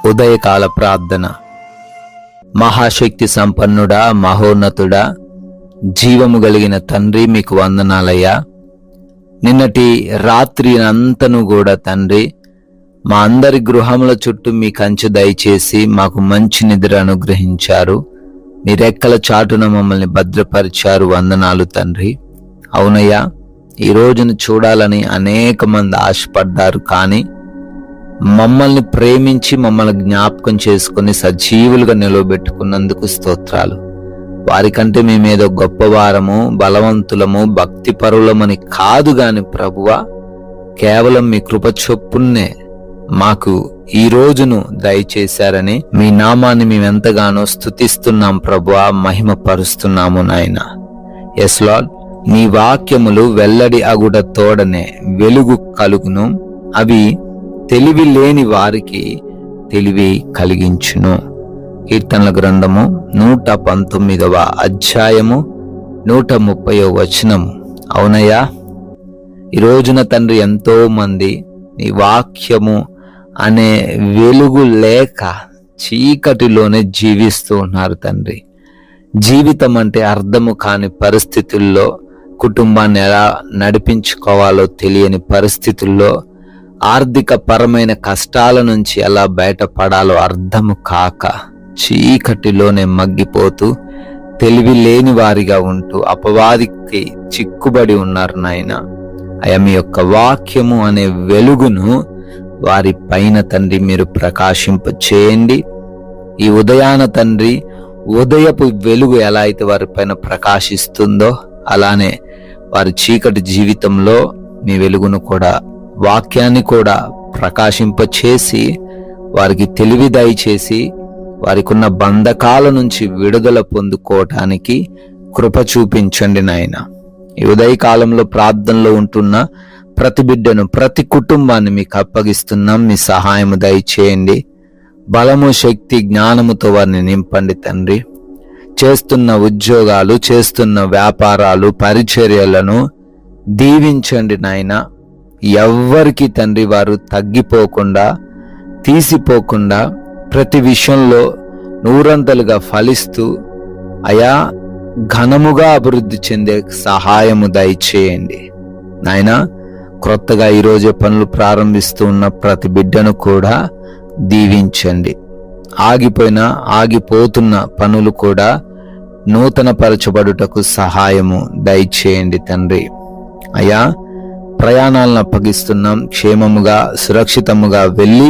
ఉదయకాల ప్రార్థన. మహాశక్తి సంపన్నుడా, మహోన్నతుడా, జీవము కలిగిన తండ్రి, మీకు వందనాలయ్యా. నిన్నటి రాత్రి అంతను కూడా తండ్రి, మా అందరి గృహముల చుట్టూ మీ కంచె దయచేసి మాకు మంచి నిద్ర అనుగ్రహించారు. మీ రెక్కల చాటున మమ్మల్ని భద్రపరిచారు. వందనాలు తండ్రి. అవునయ్యా, ఈ రోజును చూడాలని అనేక మంది ఆశపడ్డారు, కానీ మమ్మల్ని ప్రేమించి మమ్మల్ని జ్ఞాపకం చేసుకుని సజీవులుగా నిలవబెట్టుకున్నందుకు స్తోత్రాలు. వారికంటే మేమేదో గొప్పవారము, బలవంతులము, భక్తి పరులమని కాదు గాని ప్రభువా, కేవలం మీ కృప చొప్పున్నే మాకు ఈ రోజును దయచేశారని మీ నామాన్ని మేమెంతగానో స్తుతిస్తున్నాం ప్రభువా, మహిమ పరుస్తున్నాము నాయన. ఎస్ లార్డ్, నీ వాక్యములు వెల్లడి అగుట తోడనే వెలుగు కలుగును, అవి తెలివి లేని వారికి తెలివి కలిగించును. కీర్తనల గ్రంథము 119వ అధ్యాయము 130వ వచనము. అవునయ్యా, ఈ రోజున తండ్రి ఎంతో మంది నీ వాక్యము అనే వెలుగు లేక చీకటిలోనే జీవిస్తూ ఉన్నారు తండ్రి. జీవితం అంటే అర్థము కాని పరిస్థితుల్లో, కుటుంబాన్ని ఎలా నడిపించుకోవాలో తెలియని పరిస్థితుల్లో, ఆర్థిక పరమైన కష్టాల నుంచి ఎలా బయటపడాలో అర్థము కాక చీకటిలోనే మగ్గిపోతూ తెలివి లేని వారిగా ఉంటూ అపవాదికి చిక్కుబడి ఉన్నారు నాయన. అయ్యా, మీ యొక్క వాక్యము అనే వెలుగును వారి పైన తండ్రి మీరు ప్రకాశింప చేయండి. ఈ ఉదయాన తండ్రి, ఉదయపు వెలుగు ఎలా అయితే వారి పైన ప్రకాశిస్తుందో అలానే వారి చీకటి జీవితంలో మీ వెలుగును కూడా, వాక్యాన్ని కూడా ప్రకాశింప చేసి వారికి తెలివి దయచేసి వారికి ఉన్న బంధకాల నుంచి విడుదల పొందుకోవటానికి కృప చూపించండి నాయన. ఈ ఉదయకాలంలో ప్రార్థనలో ఉంటున్న ప్రతి బిడ్డను, ప్రతి కుటుంబాన్ని మీకు అప్పగిస్తున్నాం. మీ సహాయము దయచేయండి. బలము, శక్తి, జ్ఞానముతో వారిని నింపండి తండ్రి. చేస్తున్న ఉద్యోగాలు, చేస్తున్న వ్యాపారాలు, పరిచర్యలను దీవించండి నాయన. ఎవ్వరికి తండ్రి వారు తగ్గిపోకుండా, తీసిపోకుండా ప్రతి విషయంలో నూరంతలుగా ఫలిస్తూ అయా ఘనముగా అభివృద్ధి చెందే సహాయము దయచేయండి నాయన. క్రొత్తగా ఈరోజే పనులు ప్రారంభిస్తూ ఉన్న ప్రతి బిడ్డను కూడా దీవించండి. ఆగిపోతున్న పనులు కూడా నూతన పరచబడుటకు సహాయము దయచేయండి తండ్రి. అయ్యా, ప్రయాణాలను అప్పగిస్తున్నాం. క్షేమముగా, సురక్షితముగా వెళ్ళి